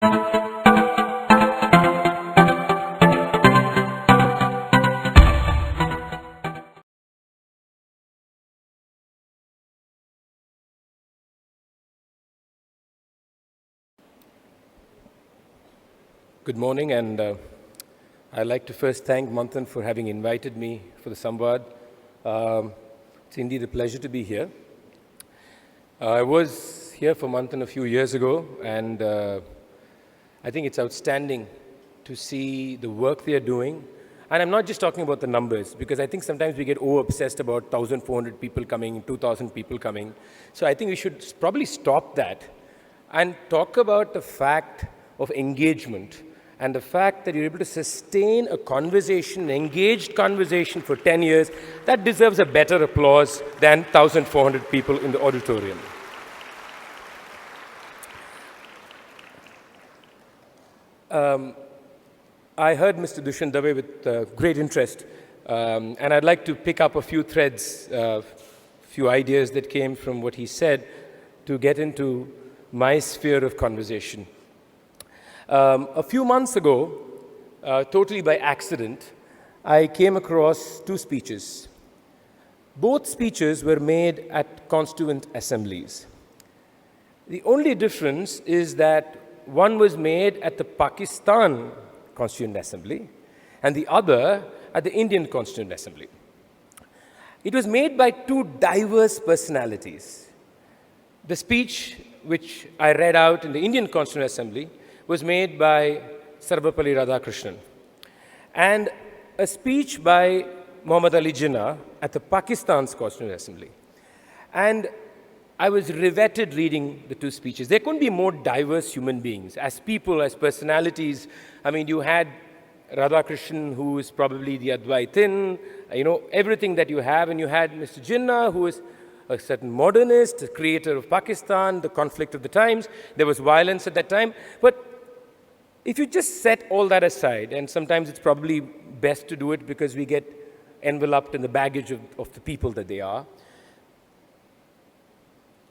Good morning, and I'd like to first thank Manthan for having invited me for the Samvad. It's indeed a pleasure to be here. I was here for Manthan a few years ago, and I think it's outstanding to see the work they are doing. And I'm not just talking about the numbers, because I think sometimes we get over-obsessed about 1,400 people coming, 2,000 people coming. So I think we should probably stop that and talk about the fact of engagement and the fact that you're able to sustain a conversation, an engaged conversation for 10 years. That deserves a better applause than 1,400 people in the auditorium. I heard Mr. Dushyant Dave with great interest, and I'd like to pick up a few threads, a few ideas that came from what he said to get into my sphere of conversation. A few months ago, totally by accident, I came across two speeches. Both speeches were made at constituent assemblies. The only difference is that one was made at the Pakistan Constituent Assembly and the other at the Indian Constituent Assembly. It was made by two diverse personalities. The speech which I read out in the Indian Constituent Assembly was made by Sarvapalli Radhakrishnan, and a speech by Muhammad Ali Jinnah at the Pakistan's Constituent Assembly. And I was riveted reading the two speeches. There couldn't be more diverse human beings. As people, as personalities, I mean, you had Radhakrishnan, who is probably the Advaitin, everything that you have, and you had Mr. Jinnah, who is a certain modernist, a creator of Pakistan, the conflict of the times. There was violence at that time. But if you just set all that aside, and sometimes it's probably best to do it because we get enveloped in the baggage of the people that they are,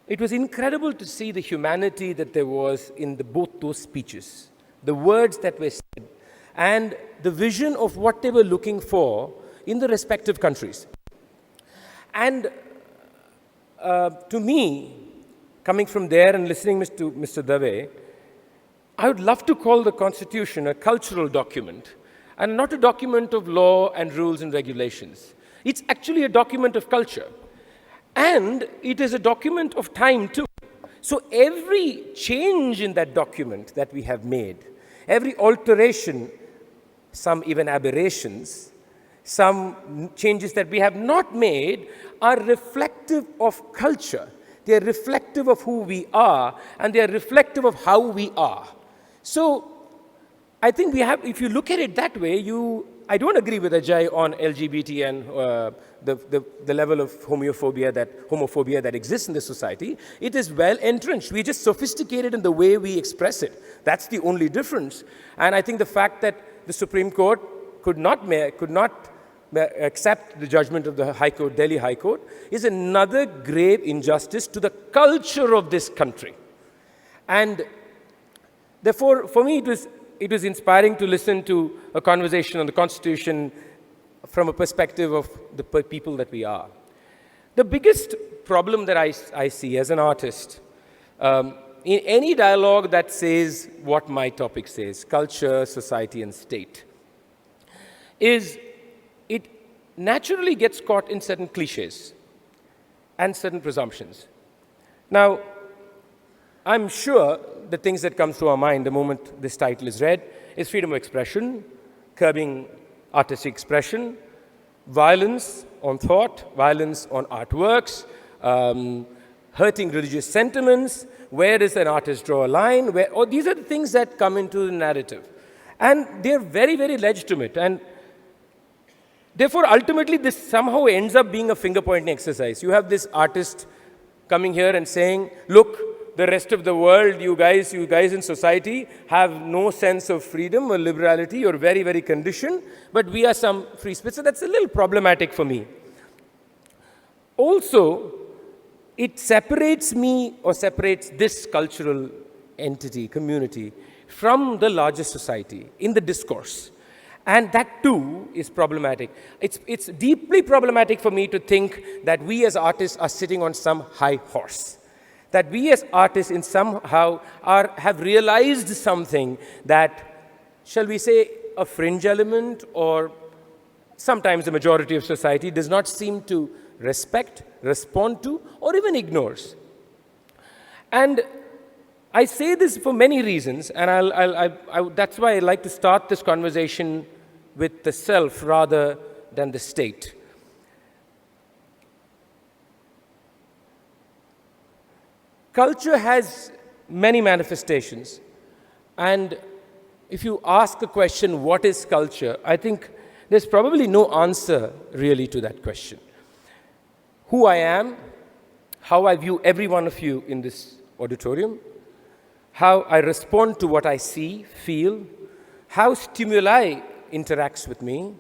it was incredible to see the humanity that there was in both those speeches, the words that were said, and the vision of what they were looking for in the respective countries. And to me, coming from there and listening to Mr. Dave, I would love to call the Constitution a cultural document and not a document of law and rules and regulations. It's actually a document of culture. And it is a document of time too. So every change in that document that we have made, every alteration, some even aberrations, some changes that we have not made are reflective of culture. They are reflective of who we are, and they are reflective of how we are. So I think we have, if you look at it that way, I don't agree with Ajay on LGBT and the level of homophobia that exists in this society. It is well entrenched. We're just sophisticated in the way we express it. That's the only difference. And I think the fact that the Supreme Court could not accept the judgment of the High Court, Delhi High Court, is another grave injustice to the culture of this country. And therefore, for me, it was inspiring to listen to a conversation on the Constitution from a perspective of the people that we are. The biggest problem that I see as an artist, in any dialogue that says what my topic says, culture, society, and state, is it naturally gets caught in certain cliches and certain presumptions. Now, I'm sure the things that come through our mind the moment this title is read is freedom of expression, curbing artistic expression, violence on thought, violence on artworks, hurting religious sentiments, where does an artist draw a line? These are the things that come into the narrative. And they're very, very legitimate. And therefore, ultimately, this somehow ends up being a finger-pointing exercise. You have this artist coming here and saying, look, the rest of the world, you guys in society have no sense of freedom or liberality. You're very, very conditioned, but we are some free spirits. So that's a little problematic for me. Also, it separates me or separates this cultural entity, community, from the larger society in the discourse. And that too is problematic. It's deeply problematic for me to think that we as artists are sitting on some high horse. That we as artists in somehow have realized something that, shall we say, a fringe element or sometimes the majority of society does not seem to respect, respond to, or even ignores. And I say this for many reasons, and that's why I like to start this conversation with the self rather than the state. Culture has many manifestations, and if you ask a question, what is culture? I think there's probably no answer really to that question. Who I am, how I view every one of you in this auditorium, how I respond to what I see, feel, how stimuli interacts with me,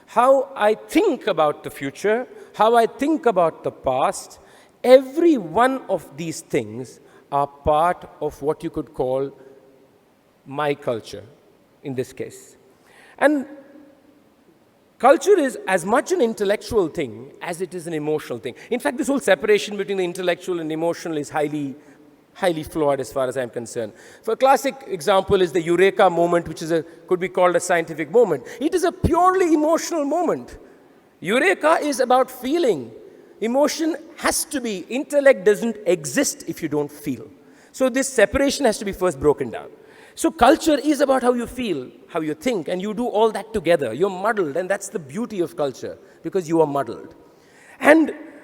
how I think about the future, how I think about the past, every one of these things are part of what you could call my culture, in this case. And culture is as much an intellectual thing as it is an emotional thing. In fact, this whole separation between the intellectual and emotional is highly flawed as far as I'm concerned. For a classic example is the Eureka moment, which could be called a scientific moment. It is a purely emotional moment. Eureka is about feeling. Emotion has to be. Intellect doesn't exist if you don't feel. So this separation has to be first broken down. So culture is about how you feel, how you think, and you do all that together. You're muddled, and that's the beauty of culture, because you are muddled.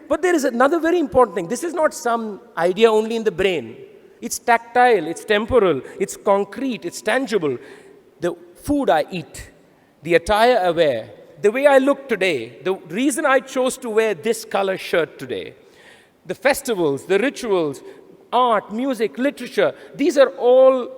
But there is another very important thing. This is not some idea only in the brain. It's tactile, it's temporal, it's concrete, it's tangible. The food I eat, the attire I wear, the way I look today, the reason I chose to wear this color shirt today, the festivals, the rituals, art, music, literature, these are all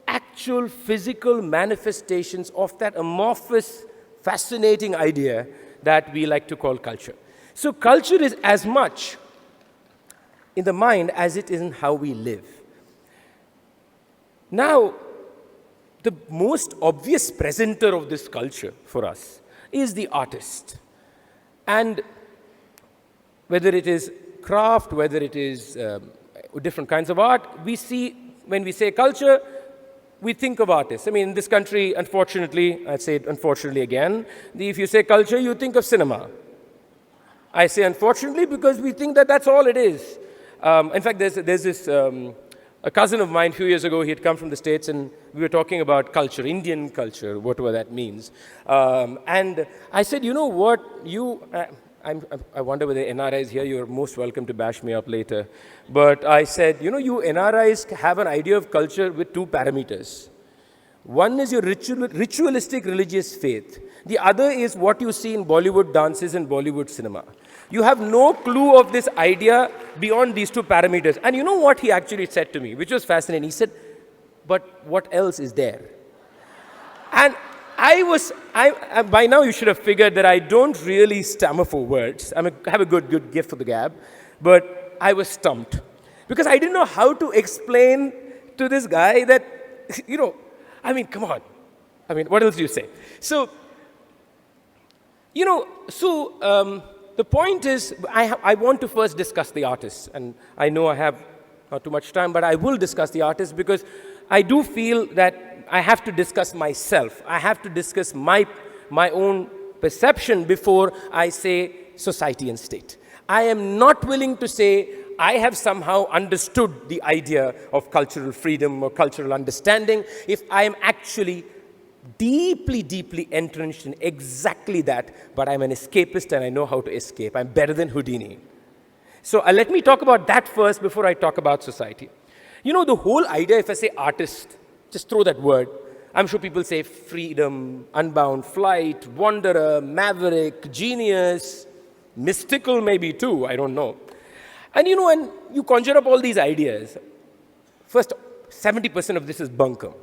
actual physical manifestations of that amorphous, fascinating idea that we like to call culture. So culture is as much in the mind as it is in how we live. Now, the most obvious presenter of this culture for us is the artist. And whether it is craft, whether it is different kinds of art, we see, when we say culture, we think of artists. I mean, in this country, unfortunately, I'd say it unfortunately again, if you say culture, you think of cinema. I say unfortunately because we think that that's all it is. In fact, there's this, a cousin of mine a few years ago, he had come from the States, and we were talking about culture, Indian culture, whatever that means. And I said, you know what, I wonder whether NRIs here, you're most welcome to bash me up later. But I said, you know, you NRIs have an idea of culture with two parameters. One is your ritualistic religious faith. The other is what you see in Bollywood dances and Bollywood cinema. You have no clue of this idea beyond these two parameters. And you know what he actually said to me, which was fascinating. He said, but what else is there? And by now you should have figured that I don't really stammer for words. I have a good gift for the gab. But I was stumped. Because I didn't know how to explain to this guy that, you know, I mean, come on. I mean, what else do you say? So, you know, the point is, I want to first discuss the artists. And I know I have not too much time, but I will discuss the artists because I do feel that I have to discuss myself. I have to discuss my own perception before I say society and state. I am not willing to say I have somehow understood the idea of cultural freedom or cultural understanding if I am actually deeply, deeply entrenched in exactly that, but I'm an escapist and I know how to escape. I'm better than Houdini. So let me talk about that first before I talk about society. You know, the whole idea, if I say artist, just throw that word. I'm sure people say freedom, unbound flight, wanderer, maverick, genius, mystical maybe too, I don't know. And you know, when you conjure up all these ideas, first, 70% of this is bunkum,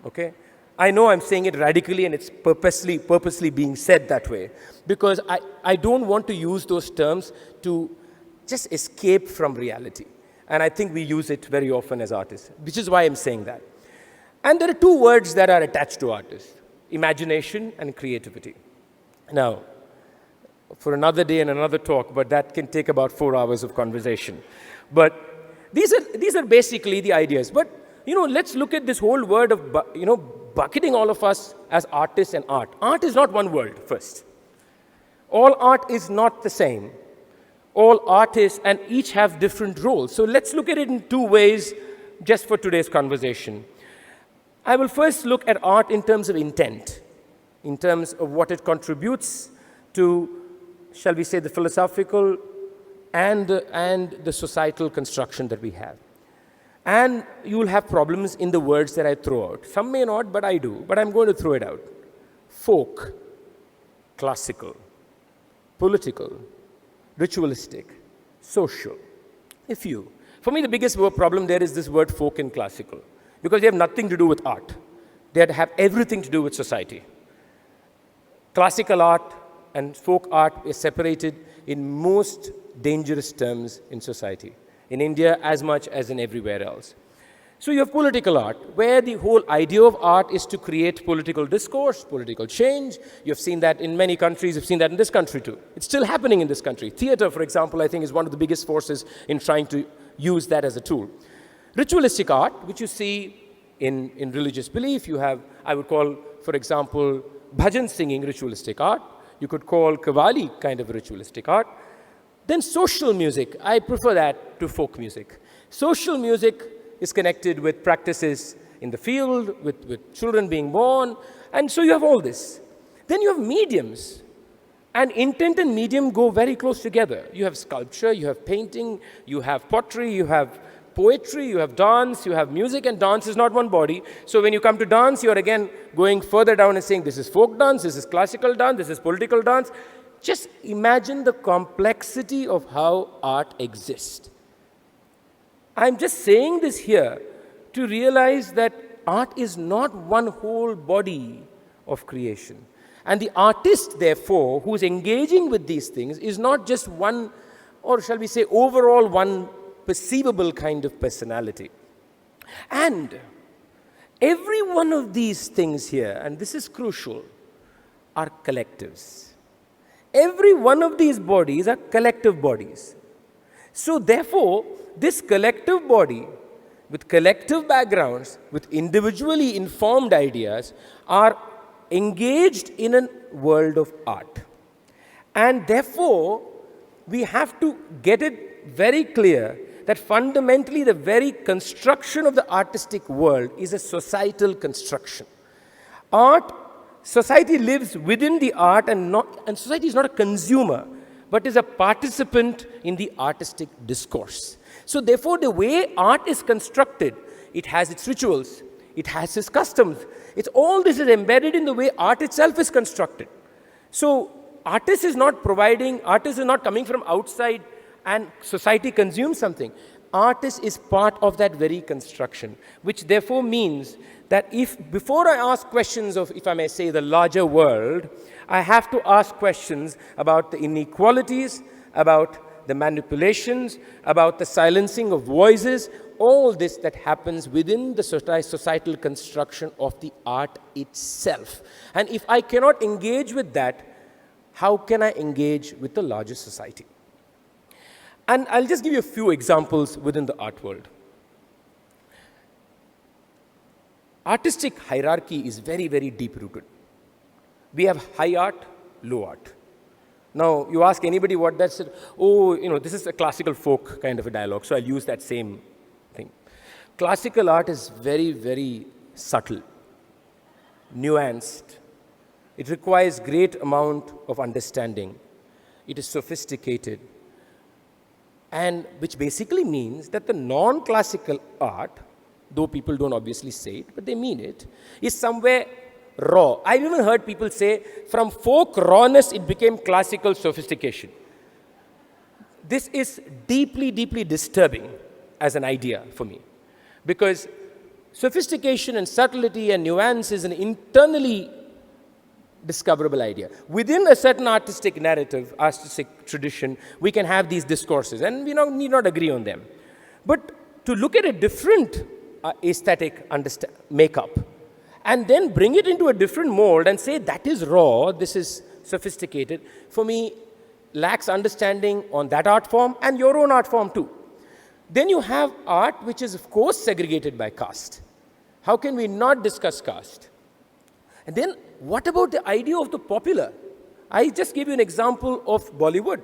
okay? I know I'm saying it radically and it's purposely being said that way because I don't want to use those terms to just escape from reality. And I think we use it very often as artists, which is why I'm saying that. And there are two words that are attached to artists: imagination and creativity. Now, for another day and another talk, but that can take about 4 hours of conversation. But these are basically the ideas. But, let's look at this whole word of, bucketing all of us as artists and art. Art is not one world, first. All art is not the same. All artists and each have different roles. So let's look at it in two ways just for today's conversation. I will first look at art in terms of intent, in terms of what it contributes to, shall we say, the philosophical and the societal construction that we have. And you will have problems in the words that I throw out. Some may not, but I do. But I'm going to throw it out. Folk, classical, political, ritualistic, social. A few. For me, the biggest problem there is this word folk and classical, because they have nothing to do with art. They have everything to do with society. Classical art and folk art is separated in most dangerous terms in society, in India as much as in everywhere else. So you have political art, where the whole idea of art is to create political discourse, political change. You've seen that in many countries. You've seen that in this country too. It's still happening in this country. Theater, for example, I think is one of the biggest forces in trying to use that as a tool. Ritualistic art, which you see in religious belief, you have, I would call, for example, bhajan singing ritualistic art. You could call Qawwali kind of ritualistic art. Then social music, I prefer that to folk music. Social music is connected with practices in the field, with children being born, and so you have all this. Then you have mediums, and intent and medium go very close together. You have sculpture, you have painting, you have pottery, you have poetry, you have dance, you have music, and dance is not one body. So when you come to dance, you're again going further down and saying this is folk dance, this is classical dance, this is political dance. Just imagine the complexity of how art exists. I'm just saying this here to realize that art is not one whole body of creation. And the artist, therefore, who is engaging with these things is not just one, or shall we say, overall one perceivable kind of personality. And every one of these things here, and this is crucial, are collectives. Every one of these bodies are collective bodies. So therefore, this collective body, with collective backgrounds, with individually informed ideas, are engaged in a world of art. And therefore, we have to get it very clear that fundamentally the very construction of the artistic world is a societal construction. Society lives within the art, and society is not a consumer, but is a participant in the artistic discourse. So therefore, the way art is constructed, it has its rituals, it has its customs. All this is embedded in the way art itself is constructed. So artist is not coming from outside and society consumes something. Artist is part of that very construction, which therefore means that before I ask questions of, if I may say, the larger world, I have to ask questions about the inequalities, about the manipulations, about the silencing of voices, all this that happens within the societal construction of the art itself. And if I cannot engage with that, how can I engage with the larger society? And I'll just give you a few examples within the art world. Artistic hierarchy is very, very deep-rooted. We have high art, low art. Now, you ask anybody what that's, this is a classical folk kind of a dialogue, so I'll use that same thing. Classical art is very, very subtle, nuanced. It requires great amount of understanding. It is sophisticated. And which basically means that the non-classical art, though people don't obviously say it, but they mean it, is somewhere raw. I've even heard people say, from folk rawness, it became classical sophistication. This is deeply, deeply disturbing as an idea for me. Because sophistication and subtlety and nuance is an internally discoverable idea. Within a certain artistic narrative, artistic tradition, we can have these discourses, and we need not agree on them. But to look at a different aesthetic makeup, and then bring it into a different mold and say that is raw, this is sophisticated, for me lacks understanding on that art form and your own art form too. Then you have art which is of course segregated by caste. How can we not discuss caste? And then what about the idea of the popular? I just gave you an example of Bollywood.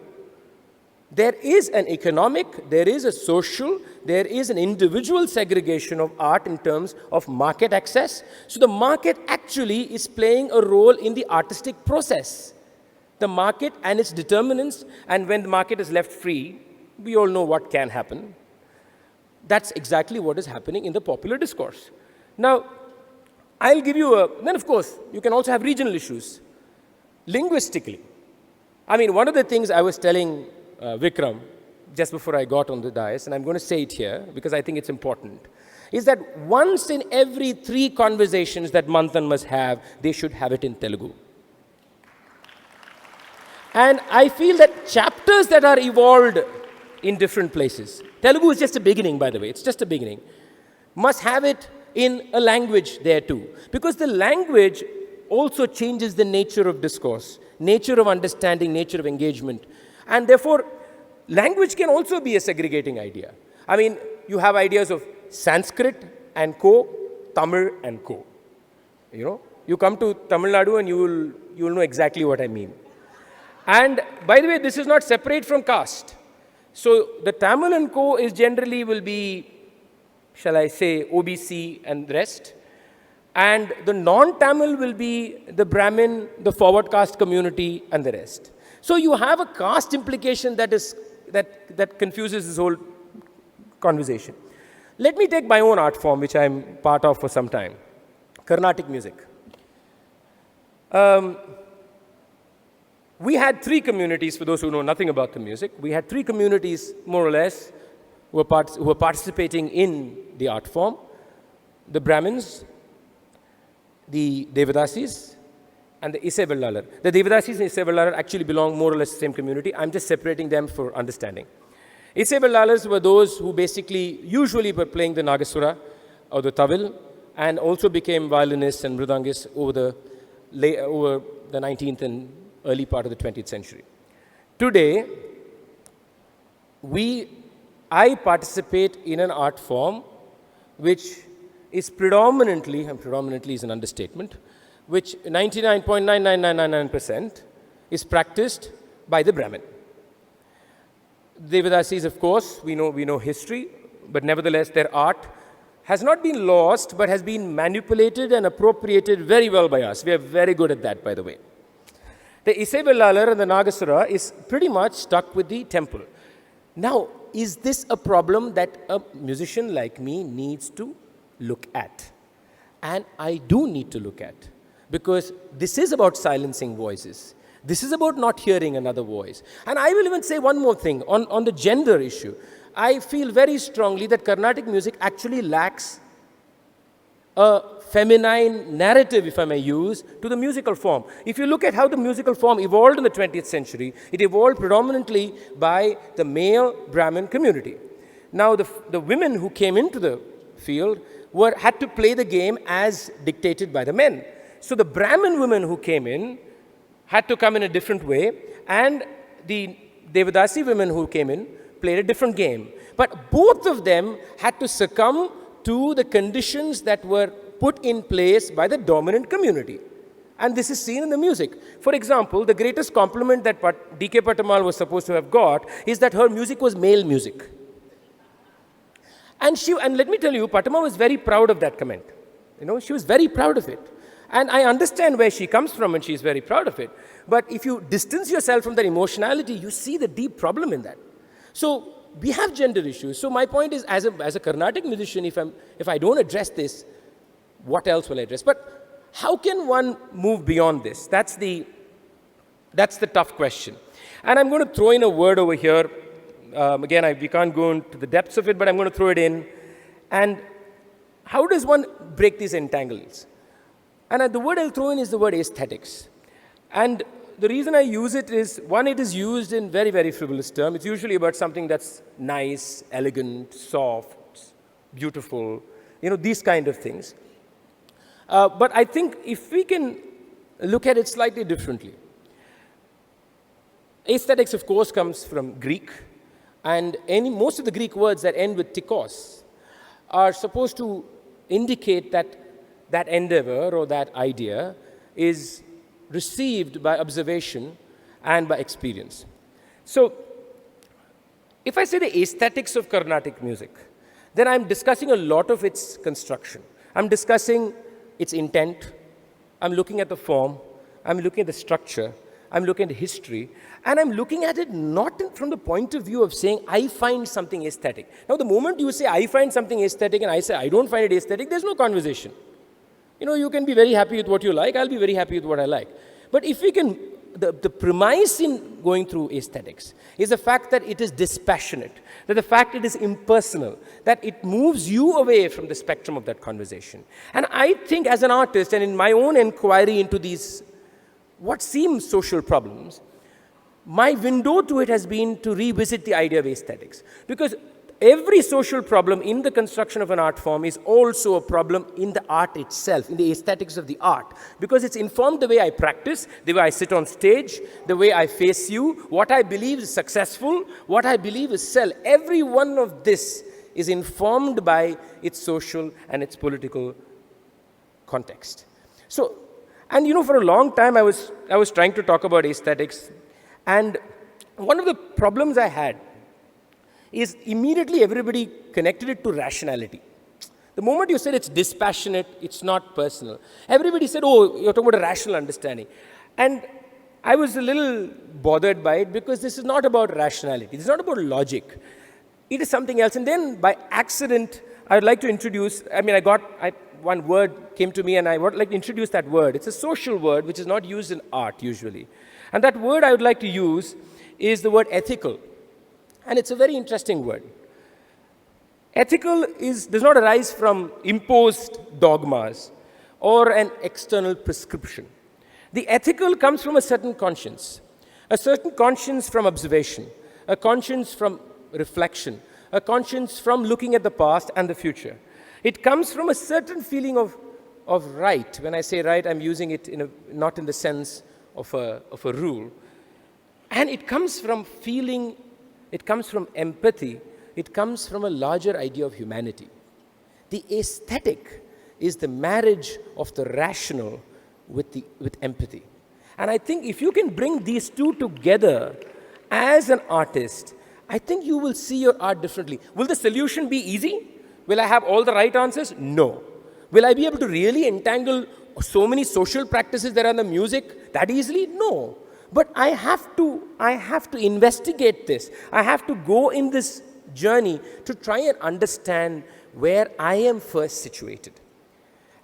There is an economic, there is a social, there is an individual segregation of art in terms of market access. So the market actually is playing a role in the artistic process. The market and its determinants, and when the market is left free, we all know what can happen. That's exactly what is happening in the popular discourse. Now, I'll give you then of course, you can also have regional issues. Linguistically, I mean, one of the things I was telling Vikram just before I got on the dais, and I'm going to say it here because I think it's important, is that once in every 3 conversations that Manthan must have, they should have it in Telugu. And I feel that chapters that are evolved in different places, Telugu is just a beginning, by the way, it's just a beginning, must have it in a language there too. Because the language also changes the nature of discourse, nature of understanding, nature of engagement. And therefore, language can also be a segregating idea. I mean, you have ideas of Sanskrit and co, Tamil and co. You know, you come to Tamil Nadu and you will know exactly what I mean. And by the way, this is not separate from caste. So the Tamil and co is generally will be, shall I say, OBC and the rest. And the non-Tamil will be the Brahmin, the forward caste community and the rest. So you have a caste implication that confuses this whole conversation. Let me take my own art form, which I'm part of for some time, Carnatic music. We had 3 communities, for those who know nothing about the music. We had 3 communities, more or less, who were participating in the art form. The Brahmins, the Devadasis, and the Isai Vellalar. The Devadasis and Isai Vellalar actually belong more or less to the same community. I'm just separating them for understanding. Isai Vellalars were those who basically usually were playing the Nagasura or the Tawil, and also became violinists and mridangists over the 19th and early part of the 20th century. Today, I participate in an art form which is predominantly, and predominantly is an understatement, which 99.99999% is practiced by the Brahmin. Devadasis, of course, we know history, but nevertheless their art has not been lost, but has been manipulated and appropriated very well by us. We are very good at that, by the way. The Isai Vellalar and the Nagasura is pretty much stuck with the temple. Now, is this a problem that a musician like me needs to look at? And I do need to look at, because this is about silencing voices. This is about not hearing another voice. And I will even say one more thing on the gender issue. I feel very strongly that Carnatic music actually lacks a feminine narrative, if I may use, to the musical form. If you look at how the musical form evolved in the 20th century, it evolved predominantly by the male Brahmin community. Now, the women who came into the field had to play the game as dictated by the men. So the Brahmin women who came in had to come in a different way, and the Devadasi women who came in played a different game. But both of them had to succumb to the conditions that were put in place by the dominant community. And this is seen in the music. For example, the greatest compliment that D.K. Pattamal was supposed to have got is that her music was male music. And let me tell you, Pattamal was very proud of that comment. You know, she was very proud of it. And I understand where she comes from, and she's very proud of it. But if you distance yourself from that emotionality, you see the deep problem in that. So we have gender issues. So my point is, as a Carnatic musician, if I don't address this, what else will I address? But how can one move beyond this? That's the tough question. And I'm going to throw in a word over here. Again, we can't go into the depths of it, but I'm going to throw it in. And how does one break these entangles? And the word I'll throw in is the word aesthetics. And the reason I use it is, one, it is used in very, very frivolous terms. It's usually about something that's nice, elegant, soft, beautiful. these kind of things. But I think if we can look at it slightly differently. Aesthetics, of course, comes from Greek, and most of the Greek words that end with tikos are supposed to indicate that that endeavor or that idea is received by observation and by experience. So, if I say the aesthetics of Carnatic music, then I'm discussing a lot of its construction. I'm discussing its intent, I'm looking at the form, I'm looking at the structure, I'm looking at the history, and I'm looking at it not from the point of view of saying, I find something aesthetic. Now, the moment you say, I find something aesthetic, and I say, I don't find it aesthetic, there's no conversation. You can be very happy with what you like, I'll be very happy with what I like. But if we can, the premise in going through aesthetics is the fact that it is dispassionate, that the fact it is impersonal, that it moves you away from the spectrum of that conversation. And I think as an artist, and in my own inquiry into these, what seem social problems, my window to it has been to revisit the idea of aesthetics. Because every social problem in the construction of an art form is also a problem in the art itself, in the aesthetics of the art. Because it's informed the way I practice, the way I sit on stage, the way I face you, what I believe is successful, what I believe is sell. Every one of this is informed by its social and its political context. So, and for a long time I was trying to talk about aesthetics, and one of the problems I had is immediately everybody connected it to rationality. The moment you said it's dispassionate, it's not personal, everybody said, oh, you're talking about a rational understanding. And I was a little bothered by it because this is not about rationality. This is not about logic. It is something else. And then by accident, I would like to introduce, one word came to me and I would like to introduce that word. It's a social word which is not used in art usually. And that word I would like to use is the word ethical. And it's a very interesting word. Ethical does not arise from imposed dogmas or an external prescription. The ethical comes from a certain conscience from observation, a conscience from reflection, a conscience from looking at the past and the future. It comes from a certain feeling of right. When I say right, I'm using it not in the sense of a rule. And it comes from feeling, it comes from empathy, it comes from a larger idea of humanity. The aesthetic is the marriage of the rational with empathy. And I think if you can bring these two together as an artist, I think you will see your art differently. Will the solution be easy? Will I have all the right answers? No. Will I be able to really entangle so many social practices that are in the music that easily? No. But I have to investigate this. I have to go in this journey to try and understand where I am first situated.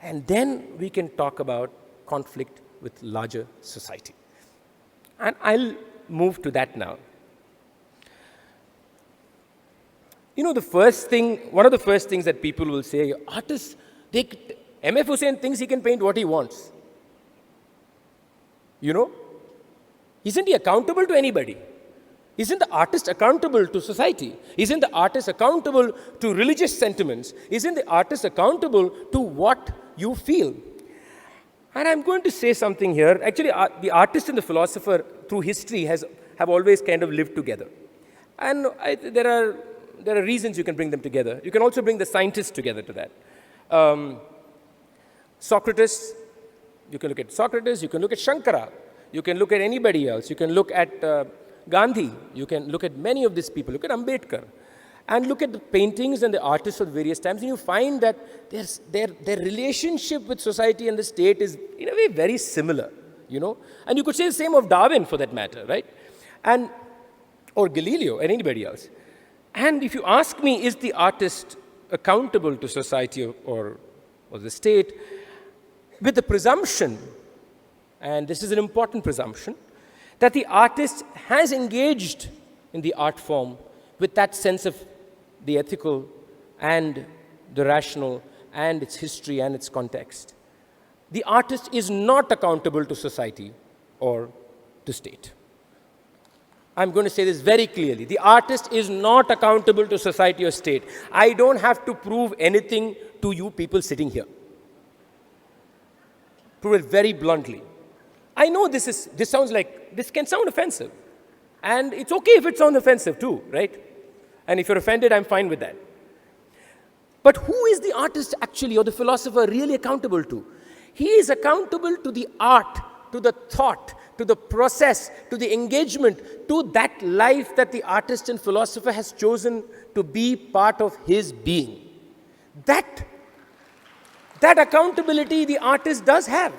And then we can talk about conflict with larger society. And I'll move to that now. One of the first things that people will say, artists, MF Hussain thinks he can paint what he wants. Isn't he accountable to anybody? Isn't the artist accountable to society? Isn't the artist accountable to religious sentiments? Isn't the artist accountable to what you feel? And I'm going to say something here. Actually, the artist and the philosopher through history have always kind of lived together. And there are reasons you can bring them together. You can also bring the scientists together to that. Socrates, you can look at Socrates, you can look at Shankara, you can look at anybody else, you can look at Gandhi, you can look at many of these people, look at Ambedkar, and look at the paintings and the artists of various times, and you find that their relationship with society and the state is, in a way, very similar, And you could say the same of Darwin, for that matter, right? Or Galileo, and anybody else. And if you ask me, is the artist accountable to society or the state? With the presumption, and this is an important presumption, that the artist has engaged in the art form with that sense of the ethical and the rational and its history and its context. The artist is not accountable to society or to state. I'm going to say this very clearly. The artist is not accountable to society or state. I don't have to prove anything to you people sitting here. Prove it very bluntly. I know this can sound offensive. And it's okay if it sounds offensive too, right? And if you're offended, I'm fine with that. But who is the artist actually, or the philosopher really accountable to? He is accountable to the art, to the thought, to the process, to the engagement, to that life that the artist and philosopher has chosen to be part of his being. That accountability the artist does have.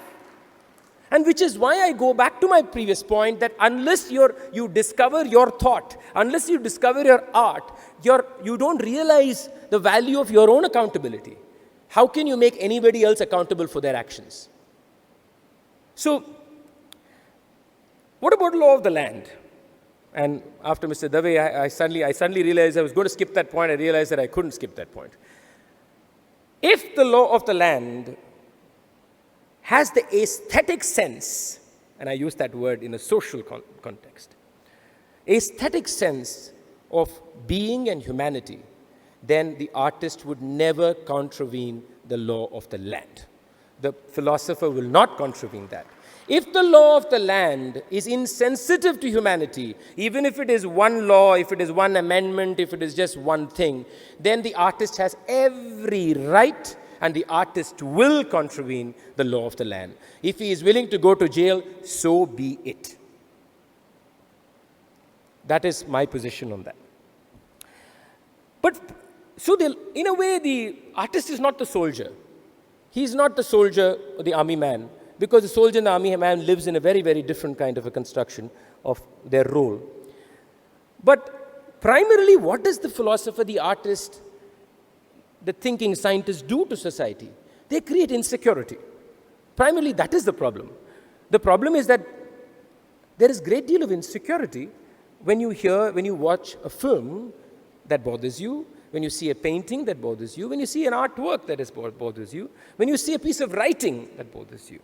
And which is why I go back to my previous point that unless you discover your thought, unless you discover your art, you don't realize the value of your own accountability. How can you make anybody else accountable for their actions? So, what about law of the land? And after Mr. Dave, I suddenly realized I was going to skip that point. I realized that I couldn't skip that point. If the law of the land has the aesthetic sense, and I use that word in a social context, aesthetic sense of being and humanity, then the artist would never contravene the law of the land. The philosopher will not contravene that. If the law of the land is insensitive to humanity, even if it is one law, if it is one amendment, if it is just one thing, then the artist has every right and the artist will contravene the law of the land. If he is willing to go to jail, so be it. That is my position on that. But, so in a way, the artist is not the soldier. He is not the soldier or the army man, because the soldier and the army man lives in a very, very different kind of a construction of their role. But primarily, what does the philosopher, the artist, the thinking scientists do to society? They create insecurity. Primarily, that is the problem. The problem is that there is a great deal of insecurity when you watch a film that bothers you, when you see a painting that bothers you, when you see an artwork that bothers you, when you see a piece of writing that bothers you.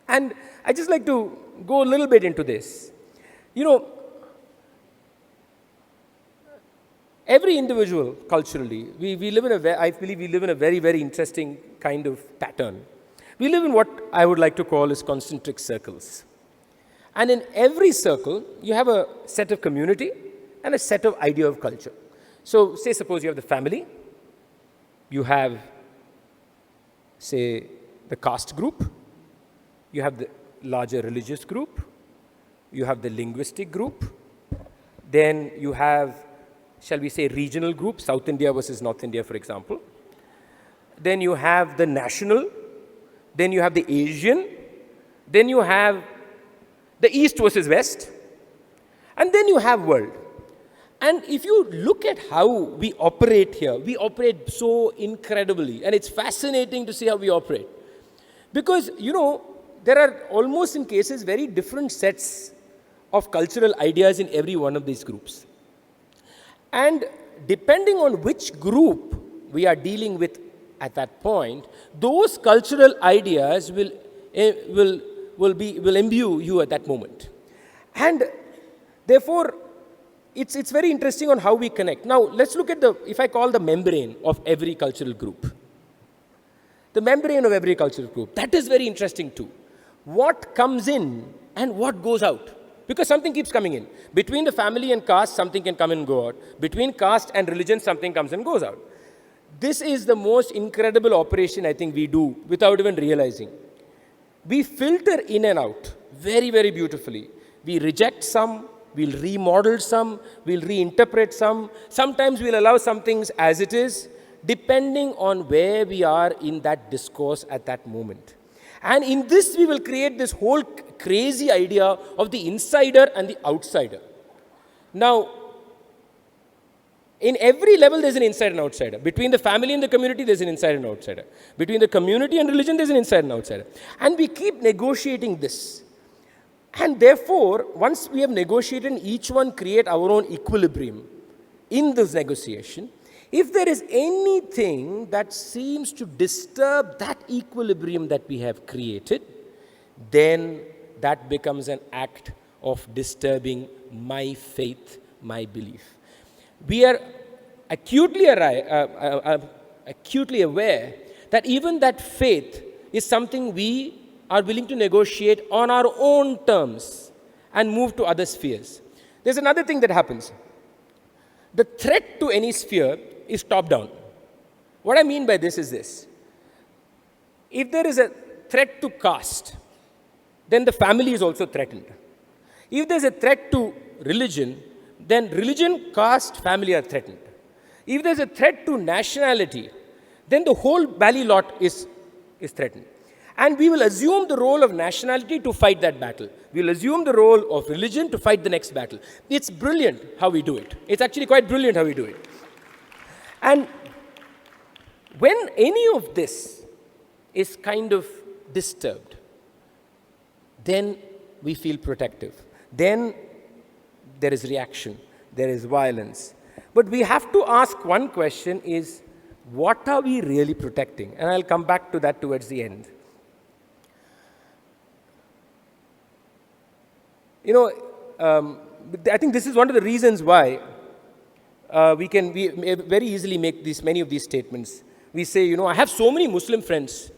And I just like to go a little bit into this. You know, every individual culturally, I believe we live in a very, very interesting kind of pattern. We live in what I would like to call as concentric circles. And in every circle, you have a set of community and a set of idea of culture. So, suppose you have the family, you have, say, the caste group, you have the larger religious group, you have the linguistic group, then you have, shall we say, regional group, South India versus North India, for example. Then you have the national, then you have the Asian, then you have the East versus West, and then you have world. And if you look at how we operate here, we operate so incredibly, and it's fascinating to see how we operate. Because, you know, there are almost in cases very different sets of cultural ideas in every one of these groups. And depending on which group we are dealing with at that point, those cultural ideas will imbue you at that moment. And therefore, it's very interesting on how we connect. Now, let's look at if I call the membrane of every cultural group. The membrane of every cultural group, that is very interesting too. What comes in and what goes out? Because something keeps coming in. Between the family and caste, something can come and go out. Between caste and religion, something comes and goes out. This is the most incredible operation I think we do without even realizing. We filter in and out very, very beautifully. We reject some, we'll remodel some, we'll reinterpret some. Sometimes we'll allow some things as it is, depending on where we are in that discourse at that moment. And in this, we will create this whole crazy idea of the insider and the outsider. Now, in every level, there's an insider and outsider. Between the family and the community, there's an insider and outsider. Between the community and religion, there's an insider and outsider. And we keep negotiating this. And therefore, once we have negotiated, each one create our own equilibrium in this negotiation. If there is anything that seems to disturb that equilibrium that we have created, then that becomes an act of disturbing my faith, my belief. We are acutely aware that even that faith is something we are willing to negotiate on our own terms and move to other spheres. There's another thing that happens. The threat to any sphere is top-down. What I mean by this is this. If there is a threat to caste, then the family is also threatened. If there's a threat to religion, then religion, caste, family are threatened. If there's a threat to nationality, then the whole valley lot is threatened. And we will assume the role of nationality to fight that battle. We will assume the role of religion to fight the next battle. It's brilliant how we do it. It's actually quite brilliant how we do it. And when any of this is kind of disturbed, then we feel protective. Then there is reaction, there is violence. But we have to ask one question is, what are we really protecting? And I'll come back to that towards the end. You know, I think this is one of the reasons why we very easily make many of these statements. We say, you know, I have so many Muslim friends.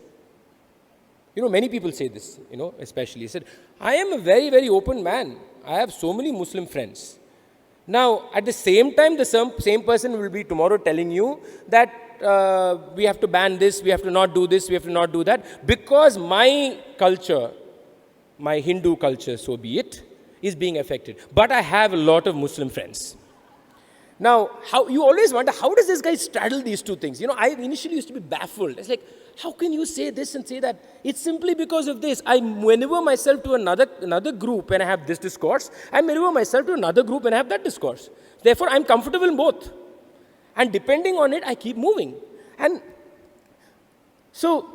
You know, many people say this, you know, especially. He said, I am a very, very open man. I have so many Muslim friends. Now, at the same time, the same person will be tomorrow telling you that we have to ban this, we have to not do this, we have to not do that, because my culture, my Hindu culture, so be it, is being affected. But I have a lot of Muslim friends. Now, you always wonder, how does this guy straddle these two things? You know, I initially used to be baffled. It's like, how can you say this and say that? It's simply because of this. I maneuver myself to another group and I have this discourse. I maneuver myself to another group and I have that discourse. Therefore, I'm comfortable in both. And depending on it, I keep moving. And so,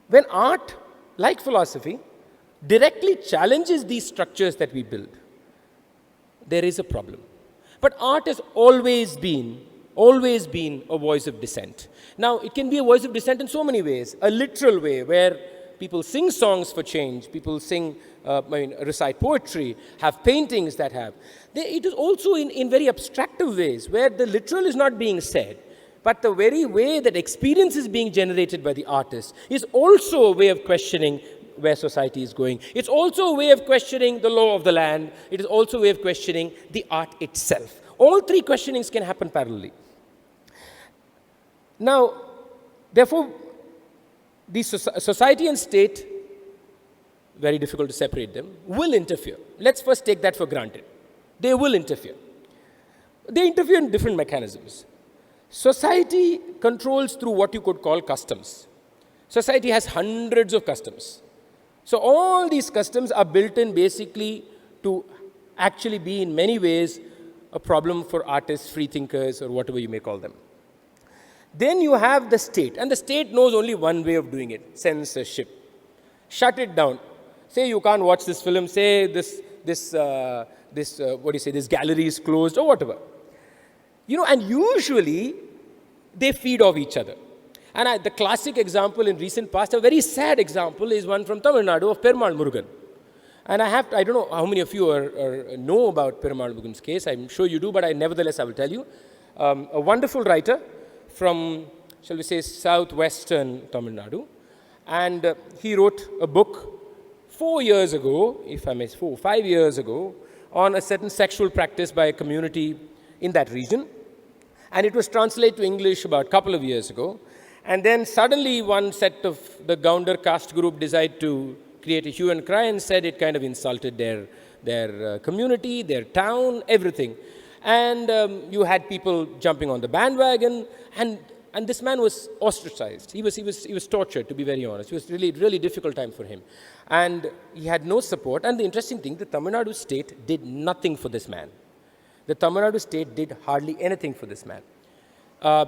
when art, like philosophy, directly challenges these structures that we build, there is a problem. But art has always been a voice of dissent. Now, it can be a voice of dissent in so many ways. A literal way, where people sing songs for change, people recite poetry, have paintings that have. It is also in very abstractive ways, where the literal is not being said, but the very way that experience is being generated by the artist is also a way of questioning where society is going. It's also a way of questioning the law of the land. It is also a way of questioning the art itself. All three questionings can happen parallelly. Now, therefore, the society and state, very difficult to separate them, will interfere. Let's first take that for granted. They will interfere. They interfere in different mechanisms. Society controls through what you could call customs. Society has hundreds of customs. So all these customs are built in basically to actually be in many ways a problem for artists, free thinkers, or whatever you may call them. Then you have the state, and the state knows only one way of doing it: censorship. Shut it down. Say you can't watch this film. Say this gallery is closed, or whatever. You know, and usually they feed off each other. And the classic example in recent past, a very sad example, is one from Tamil Nadu of Perumal Murugan. And I don't know how many of you know about Perumal Murugan's case. I'm sure you do, but nevertheless I will tell you. A wonderful writer from, shall we say, southwestern Tamil Nadu. And he wrote a book 4 years ago, if I may, 5 years ago, on a certain sexual practice by a community in that region. And it was translated to English about a couple of years ago. And then suddenly one set of the Gounder caste group decided to create a hue and cry and said it kind of insulted their community, their town, everything. And you had people jumping on the bandwagon, and this man was ostracized. He was tortured, to be very honest. It was really difficult time for him. And he had no support. And the interesting thing, the Tamil Nadu state did nothing for this man. The Tamil Nadu state did hardly anything for this man.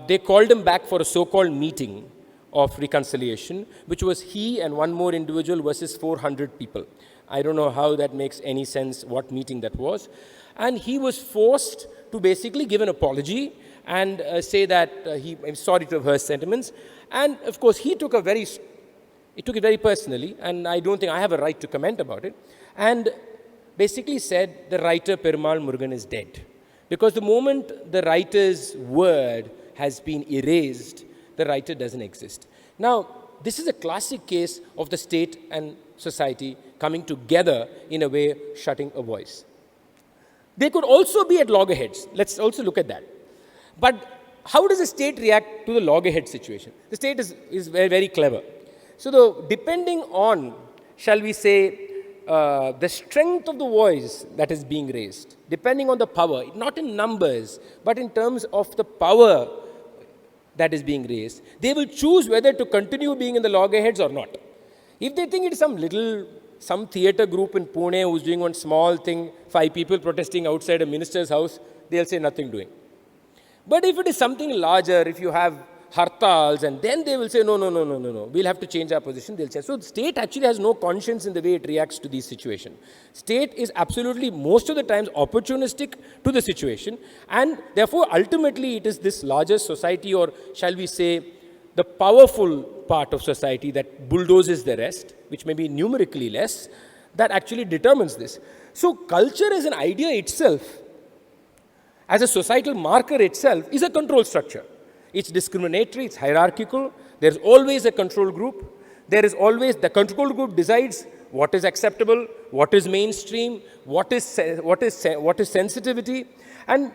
They called him back for a so-called meeting of reconciliation, which was he and one more individual versus 400 people. I don't know how that makes any sense, what meeting that was. And he was forced to basically give an apology and say that I'm sorry to have hurt sentiments. And of course, he took it very personally, and I don't think I have a right to comment about it. And basically said the writer Perumal Murugan is dead. Because the moment the writer's word has been erased, the writer doesn't exist. Now, this is a classic case of the state and society coming together in a way, shutting a voice. They could also be at loggerheads. Let's also look at that. But how does the state react to the loggerhead situation? The state is very, very clever. So depending on, shall we say, the strength of the voice that is being raised, depending on the power, not in numbers, but in terms of the power that is being raised, they will choose whether to continue being in the loggerheads or not. If they think it is some theater group in Pune who's doing one small thing, 5 people protesting outside a minister's house, they'll say nothing doing. But if it is something larger, if you have hartals, and then they will say, no, we'll have to change our position, they'll say. So the state actually has no conscience in the way it reacts to these situations. State is absolutely, most of the times, opportunistic to the situation, and therefore, ultimately, it is this larger society, or shall we say, the powerful part of society that bulldozes the rest, which may be numerically less, that actually determines this. So culture as an idea itself, as a societal marker itself, is a control structure. It's discriminatory, it's hierarchical, there's always a control group, there is always, the control group decides what is acceptable, what is mainstream, what is sensitivity, and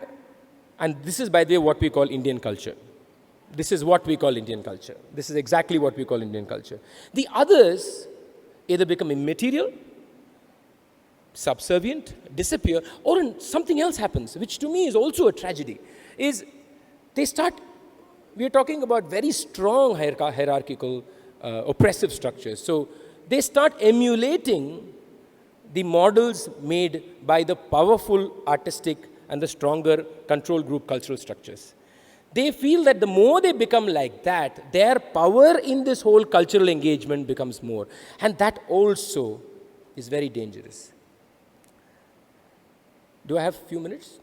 this is, by the way, what we call Indian culture. This is what we call Indian culture. This is exactly what we call Indian culture. The others either become immaterial, subservient, disappear, or something else happens, which to me is also a tragedy, is they start, we are talking about very strong hierarchical, oppressive structures. So they start emulating the models made by the powerful artistic and the stronger control group cultural structures. They feel that the more they become like that, their power in this whole cultural engagement becomes more. And that also is very dangerous. Do I have a few minutes?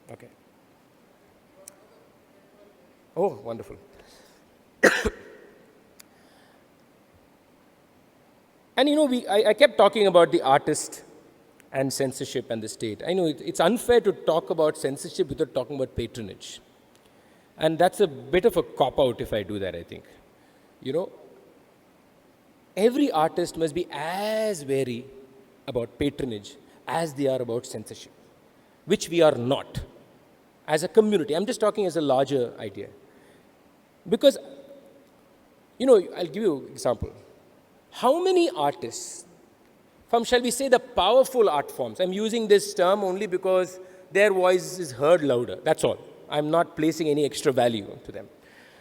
Okay. Oh, wonderful. And you know, I kept talking about the artist and censorship and the state. I know it's unfair to talk about censorship without talking about patronage. And that's a bit of a cop-out if I do that, I think. You know, every artist must be as wary about patronage as they are about censorship, which we are not as a community. I'm just talking as a larger idea. Because, you know, I'll give you an example. How many artists from, shall we say, the powerful art forms, I'm using this term only because their voice is heard louder, that's all. I'm not placing any extra value to them.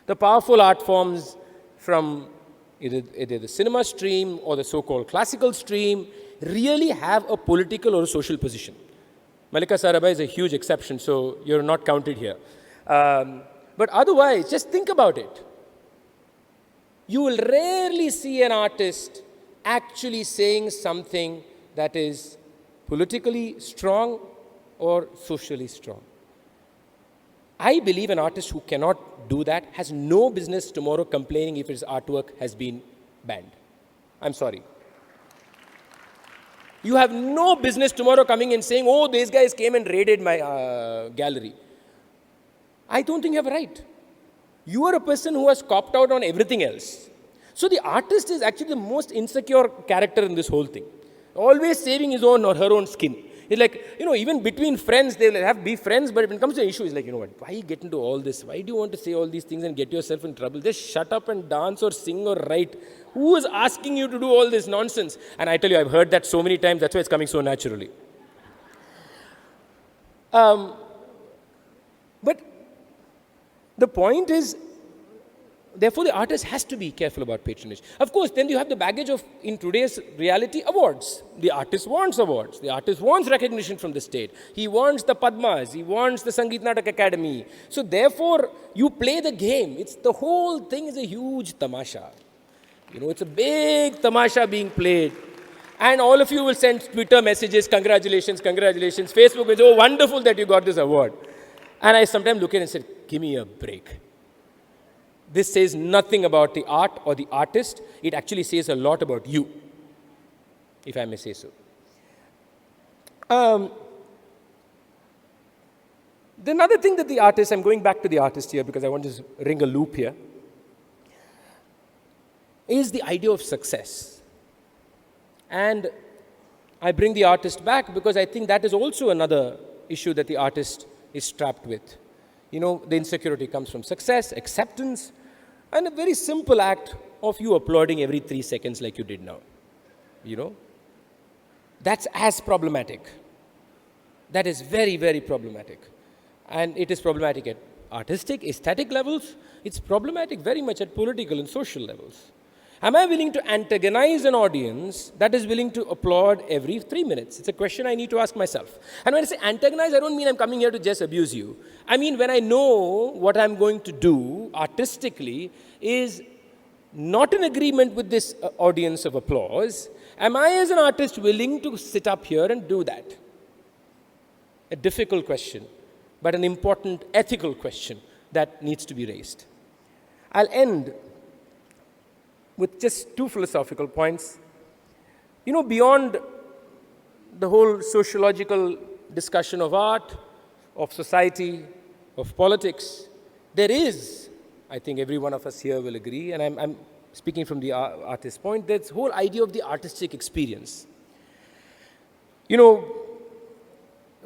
The powerful art forms from either the cinema stream or the so-called classical stream really have a political or a social position. Mallika Sarabhai is a huge exception, so you're not counted here. But otherwise, just think about it. You will rarely see an artist actually saying something that is politically strong or socially strong. I believe an artist who cannot do that has no business tomorrow complaining if his artwork has been banned. I'm sorry. You have no business tomorrow coming and saying, oh, these guys came and raided my gallery. I don't think you have a right. You are a person who has copped out on everything else. So the artist is actually the most insecure character in this whole thing. Always saving his own or her own skin. It's like, you know, even between friends, they'll be friends, but when it comes to an issue, it's like, you know what, why get into all this? Why do you want to say all these things and get yourself in trouble? Just shut up and dance or sing or write. Who is asking you to do all this nonsense? And I tell you, I've heard that so many times, that's why it's coming so naturally. But the point is, therefore, the artist has to be careful about patronage. Of course, then you have the baggage of, in today's reality, awards. The artist wants awards. The artist wants recognition from the state. He wants the Padmas. He wants the Sangeet Natak Academy. So therefore, you play the game. The whole thing is a huge tamasha. You know, it's a big tamasha being played. And all of you will send Twitter messages, congratulations, congratulations. Facebook will say, oh, wonderful that you got this award. And I sometimes look at it and say, give me a break. This says nothing about the art or the artist. It actually says a lot about you, if I may say so. Um, the another thing that the artist, I'm going back to the artist here because I want to ring a loop here, is the idea of success. And I bring the artist back because I think that is also another issue that the artist is trapped with. You know, the insecurity comes from success, acceptance, and a very simple act of you applauding every 3 seconds like you did now. You know, that's as problematic. That is very, very problematic. And it is problematic at artistic, aesthetic levels. It's problematic very much at political and social levels. Am I willing to antagonize an audience that is willing to applaud every 3 minutes? It's a question I need to ask myself. And when I say antagonize, I don't mean I'm coming here to just abuse you. I mean when I know what I'm going to do artistically is not in agreement with this audience of applause, am I as an artist willing to sit up here and do that? A difficult question, but an important ethical question that needs to be raised. I'll end with just 2 philosophical points. You know, beyond the whole sociological discussion of art, of society, of politics, there is, I think every one of us here will agree, and I'm speaking from the artist's point, this whole idea of the artistic experience. You know,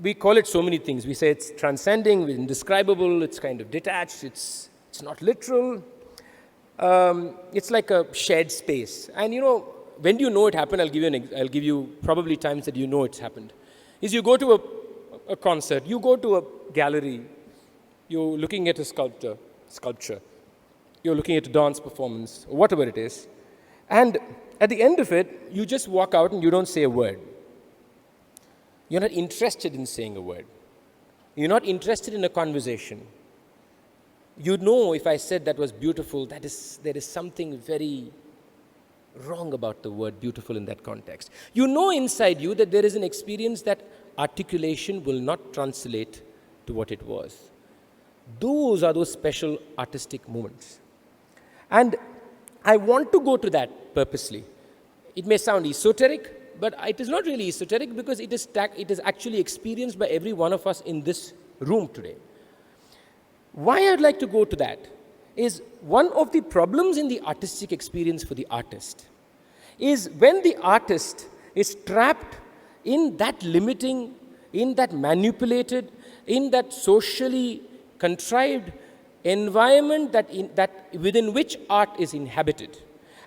we call it so many things. We say it's transcending, indescribable, it's kind of detached, it's not literal. It's like a shared space. And you know, when do you know it happened? I'll give you probably times that you know it's happened. Is you go to a concert, you go to a gallery, you're looking at a sculpture, you're looking at a dance performance, or whatever it is. And at the end of it, you just walk out and you don't say a word. You're not interested in saying a word. You're not interested in a conversation. You know, if I said that was beautiful, there is something very wrong about the word beautiful in that context. You know inside you that there is an experience that articulation will not translate to what it was. Those are those special artistic moments. And I want to go to that purposely. It may sound esoteric, but it is not really esoteric because it is actually experienced by every one of us in this room today. Why I'd like to go to that is one of the problems in the artistic experience for the artist is when the artist is trapped in that limiting, in that manipulated, in that socially contrived environment that within which art is inhabited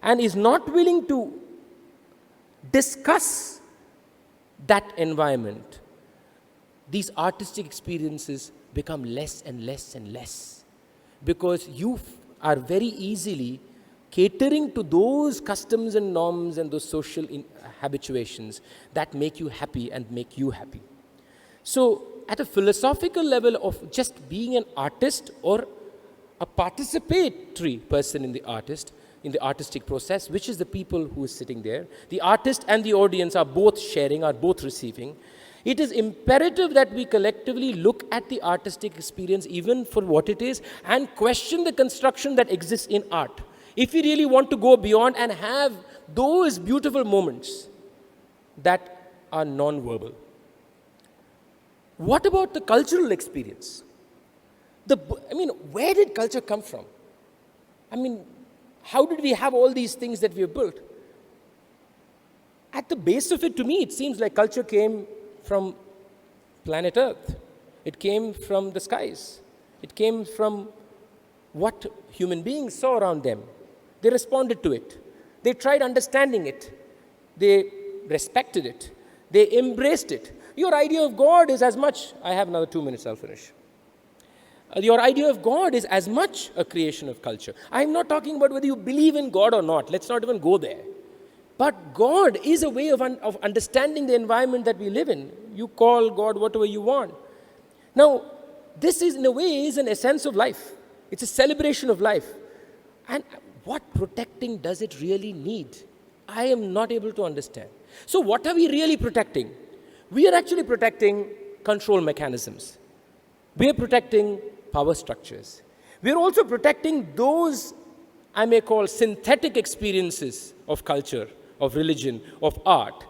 and is not willing to discuss that environment, these artistic experiences become less and less and less because you are very easily catering to those customs and norms and those social habituations that make you happy and make you happy. So at a philosophical level of just being an artist or a participatory person in the artistic process, which is the people who is sitting there, the artist and the audience are both sharing, are both receiving. It is imperative that we collectively look at the artistic experience even for what it is and question the construction that exists in art. If we really want to go beyond and have those beautiful moments that are non-verbal. What about the cultural experience? Where did culture come from? How did we have all these things that we have built? At the base of it, to me, it seems like culture came from planet Earth. It came from the skies. It came from what human beings saw around them. They responded to it. They tried understanding it. They respected it. They embraced it. Your idea of God is as much, I have another 2 minutes, I'll finish. Your idea of God is as much a creation of culture. I'm not talking about whether you believe in God or not. Let's not even go there. But God is a way of understanding the environment that we live in. You call God whatever you want. Now, this is in a way is an essence of life. It's a celebration of life. And what protecting does it really need? I am not able to understand. So what are we really protecting? We are actually protecting control mechanisms. We are protecting power structures. We are also protecting those, I may call, synthetic experiences of culture, of religion, of art,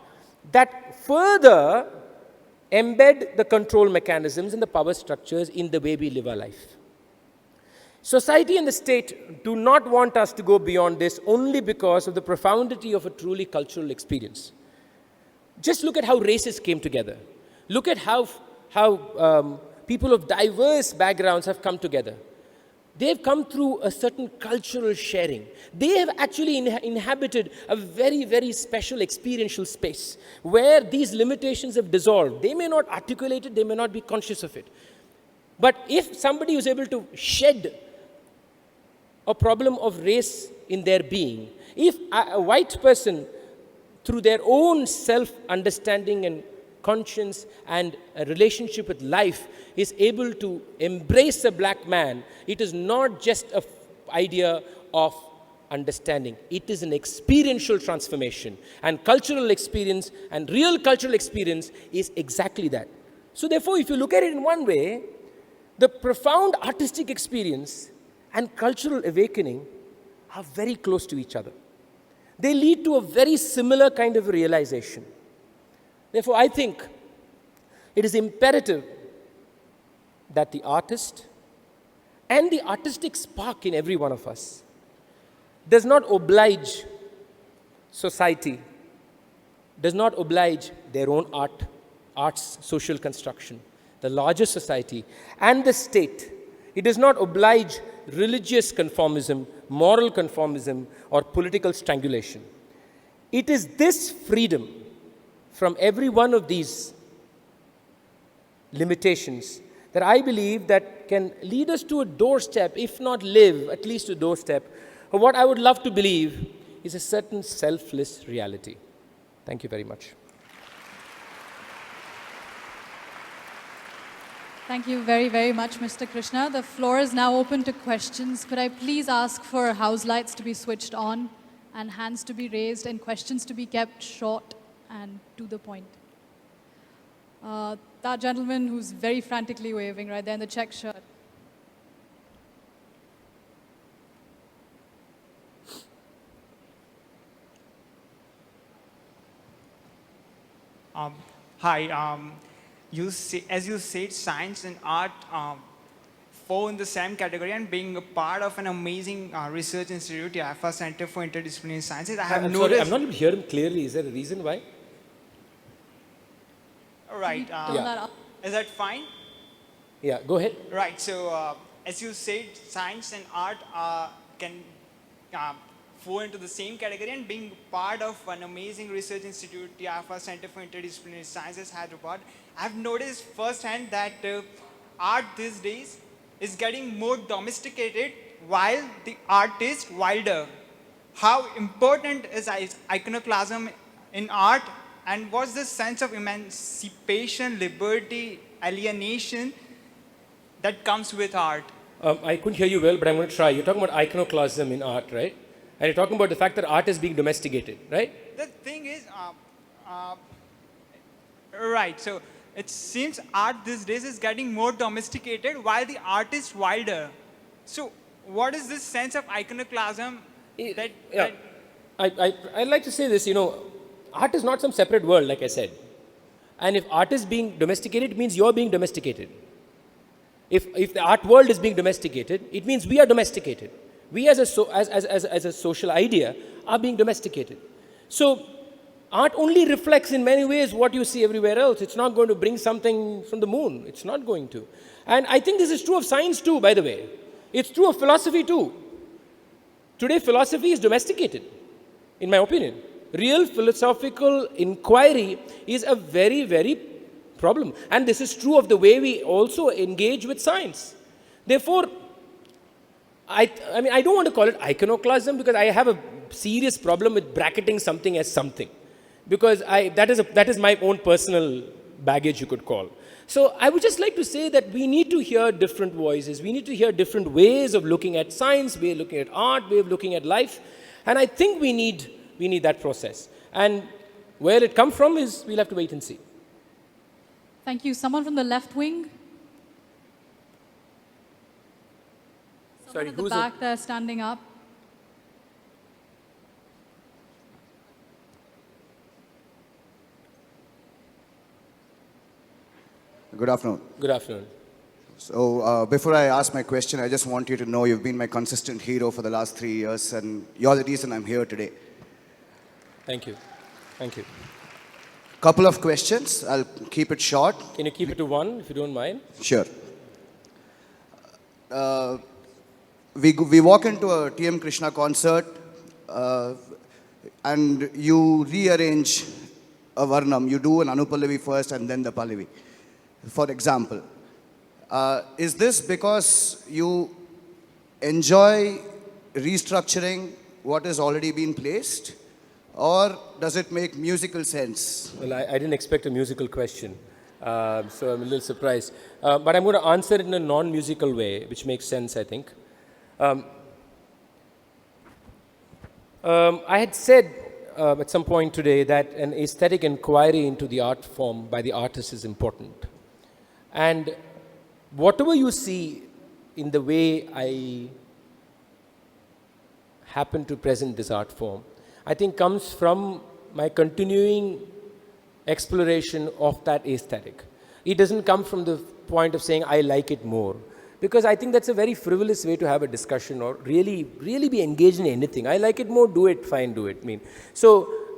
that further embed the control mechanisms and the power structures in the way we live our life. Society and the state do not want us to go beyond this only because of the profundity of a truly cultural experience. Just look at how races came together. Look at how people of diverse backgrounds have come together. They've come through a certain cultural sharing. They have actually inhabited a very, very special experiential space where these limitations have dissolved. They may not articulate it, they may not be conscious of it. But if somebody is able to shed a problem of race in their being, if a white person, through their own self-understanding and conscience and a relationship with life, is able to embrace a black man, it is not just an idea of understanding. It is an experiential transformation. And cultural experience and real cultural experience is exactly that. So therefore, if you look at it in one way, the profound artistic experience and cultural awakening are very close to each other. They lead to a very similar kind of realization. Therefore, I think it is imperative that the artist and the artistic spark in every one of us does not oblige society, does not oblige their own art's social construction, the larger society and the state. It does not oblige religious conformism, moral conformism, or political strangulation. It is this freedom from every one of these limitations that I believe that can lead us to a doorstep, if not live, at least a doorstep, of what I would love to believe is a certain selfless reality. Thank you very much. Thank you very, very much, Mr. Krishna. The floor is now open to questions. Could I please ask for house lights to be switched on and hands to be raised and questions to be kept short and to the point? That gentleman who's very frantically waving right there in the check shirt. Hi. As you said, science and art fall in the same category, and being a part of an amazing research institute, IAFA Center for Interdisciplinary Sciences, I have noticed... Sorry, I'm not able to hear him clearly. Is there a reason why? Right. Yeah. Is that fine? Yeah, go ahead. Right. So, as you said, science and art can fall into the same category, and being part of an amazing research institute, the IAFA Center for Interdisciplinary Sciences, Hyderabad, I've noticed firsthand that art these days is getting more domesticated while the art is wilder. How important is iconoclasm in art, and what's the sense of emancipation, liberty, alienation that comes with art? I couldn't hear you well, but I'm going to try. You're talking about iconoclasm in art, right? And you're talking about the fact that art is being domesticated, right? The thing is, right, so it seems art these days is getting more domesticated while the art is wilder. So what is this sense of iconoclasm I'd like to say this, art is not some separate world, like I said. And if art is being domesticated, it means you're being domesticated. If the art world is being domesticated, it means we are domesticated. We as a social idea are being domesticated. So art only reflects in many ways what you see everywhere else. It's not going to bring something from the moon. It's not going to. And I think this is true of science too, by the way. It's true of philosophy too. Today, philosophy is domesticated, in my opinion. Real philosophical inquiry is a very, very problem. And this is true of the way we also engage with science. Therefore, I don't want to call it iconoclasm because I have a serious problem with bracketing something as something. Because that is my own personal baggage, you could call. So I would just like to say that we need to hear different voices. We need to hear different ways of looking at science, way of looking at art, way of looking at life. And I think we need that process. And where it comes from is, we'll have to wait and see. Thank you. Someone from the left wing? Someone at the back there standing up. Good afternoon. Good afternoon. So, before I ask my question, I just want you to know you've been my consistent hero for the last 3 years, and you're the reason I'm here today. Thank you. Thank you. Couple of questions. I'll keep it short. Can you keep it to one, if you don't mind? Sure. We walk into a T.M. Krishna concert, and you rearrange a Varnam. You do an Anupallavi first and then the Pallavi. For example, is this because you enjoy restructuring what has already been placed, or does it make musical sense? Well, I didn't expect a musical question, so I'm a little surprised. But I'm going to answer it in a non-musical way, which makes sense, I think. I had said at some point today that an aesthetic inquiry into the art form by the artist is important. And whatever you see in the way I happen to present this art form, I think comes from my continuing exploration of that aesthetic. It doesn't come from the point of saying I like it more, because I think that's a very frivolous way to have a discussion or really be engaged in anything. I like it more, do it, fine, do it.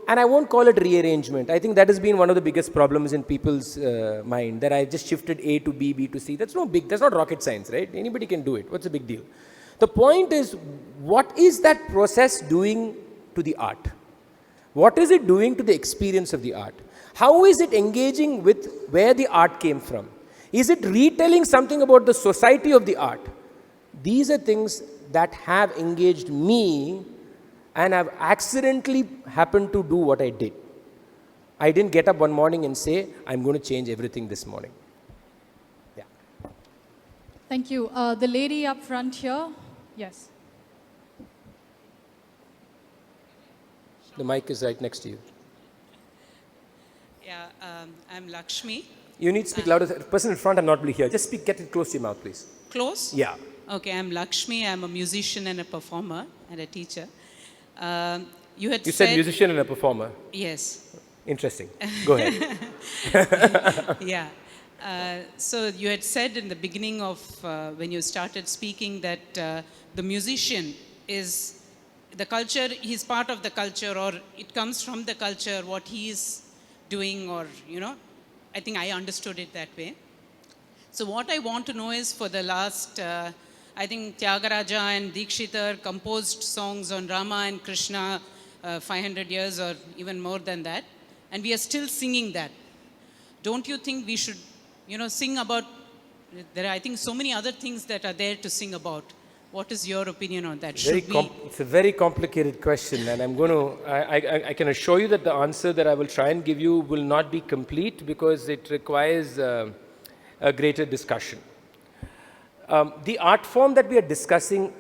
And I won't call it rearrangement. I think that has been one of the biggest problems in people's mind, that I just shifted A to B, B to C. That's not rocket science, right? Anybody can do it. What's the big deal? The point is, what is that process doing to the art? What is it doing to the experience of the art? How is it engaging with where the art came from? Is it retelling something about the society of the art? These are things that have engaged me and have accidentally happened to do what I did. I didn't get up one morning and say, I'm going to change everything this morning. Yeah. Thank you. The lady up front here. Yes. The mic is right next to you. Yeah, I'm Lakshmi. You need to speak louder. The person in front, I'm not really here. Just speak, get it close to your mouth, please. Close? Yeah. Okay, I'm Lakshmi. I'm a musician and a performer and a teacher. You said musician and a performer. Yes. Interesting. Go ahead. Yeah. So you had said in the beginning of when you started speaking that the musician is the culture, he's part of the culture, or it comes from the culture, what he is doing, or, I think I understood it that way. So what I want to know is, for the last, I think Tyagaraja and Dikshitar composed songs on Rama and Krishna 500 years or even more than that, and we are still singing that. Don't you think we should, sing about, there are, I think, so many other things that are there to sing about. What is your opinion on that? It's a very complicated question, and I'm going to, I can assure you that the answer that I will try and give you will not be complete, because it requires a greater discussion. The art form that we are discussing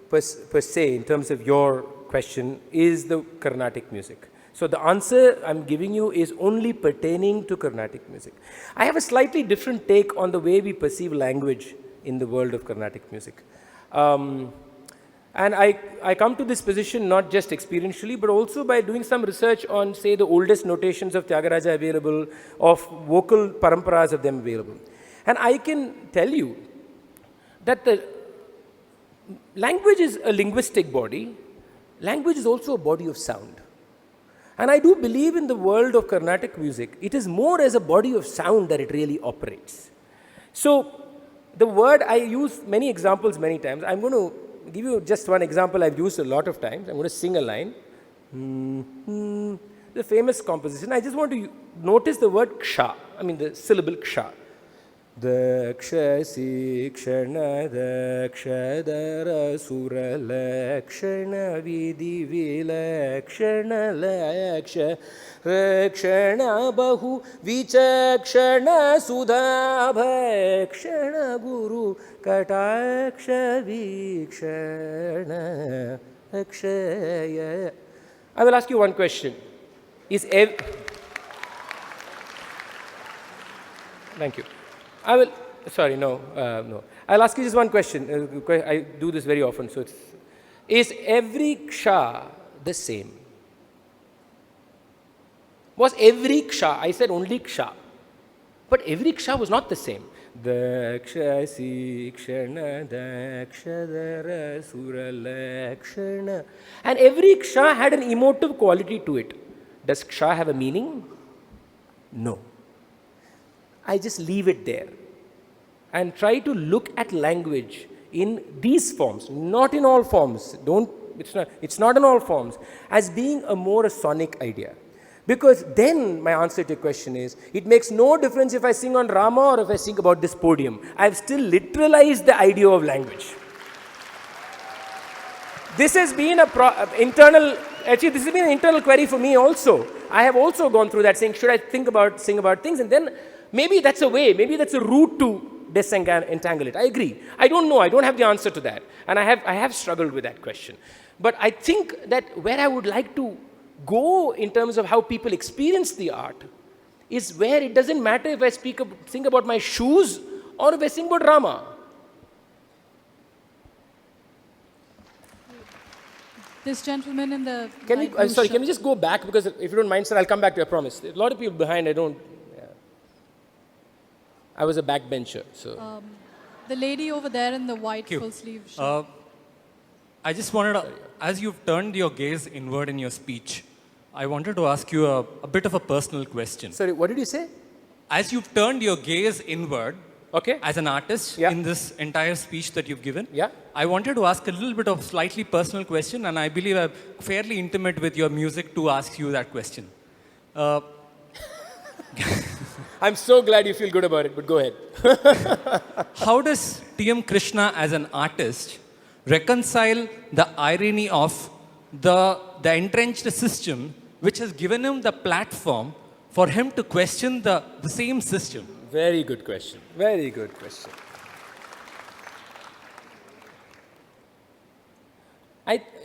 per se, in terms of your question, is the Carnatic music. So the answer I'm giving you is only pertaining to Carnatic music. I have a slightly different take on the way we perceive language in the world of Carnatic music. And I come to this position not just experientially, but also by doing some research on, say, the oldest notations of Tyagaraja available, of vocal paramparas of them available. And I can tell you that the language is a linguistic body. Language is also a body of sound. And I do believe in the world of Carnatic music, it is more as a body of sound that it really operates. So the word, I use many examples many times. I'm going to give you just one example I've used a lot of times. I'm going to sing a line. The famous composition. I just want to notice the word ksha. The syllable ksha. Daksha sikshana daksha dara sura lakshana vidhi vilakshana laksha rakshana bahu vichakshana sudha bhakshana guru kataksha vikshana akshaya. I will ask you one question. Thank you. No. I'll ask you just one question. I do this very often. So is every ksha the same? Was every ksha? I said only ksha. But every ksha was not the same. Daksha sikshana dakshadara suralakshana. And every ksha had an emotive quality to it. Does ksha have a meaning? No. I just leave it there and try to look at language in these forms, not in all forms. It's not in all forms, as being a more a sonic idea. Because then my answer to your question is, it makes no difference if I sing on Rama or if I sing about this podium. I've still literalized the idea of language. This has been this has been an internal query for me also. I have also gone through that, saying, should I sing about things? And then maybe that's a way, maybe that's a route to disentangle it. I agree. I don't know. I don't have the answer to that. And I have struggled with that question. But I think that where I would like to go in terms of how people experience the art is where it doesn't matter if I sing about my shoes or if I sing about Rama. This gentleman in the Can light blue can shirt. you just go back? Because if you don't mind, sir, I'll come back to you, I promise. A lot of people behind, I was a backbencher, so. The lady over there in the white you. full sleeve shirt. I just wanted to, as you've turned your gaze inward in your speech, I wanted to ask you a bit of a personal question. Sorry, what did you say? As you've turned your gaze inward, Okay. as an artist Yeah. in this entire speech that you've given, Yeah. I wanted to ask a little bit of slightly personal question, and I believe I'm fairly intimate with your music to ask you that question. I'm so glad you feel good about it, but go ahead. How does T.M. Krishna as an artist reconcile the irony of the entrenched system which has given him the platform for him to question the same system? Very good question. Very good question.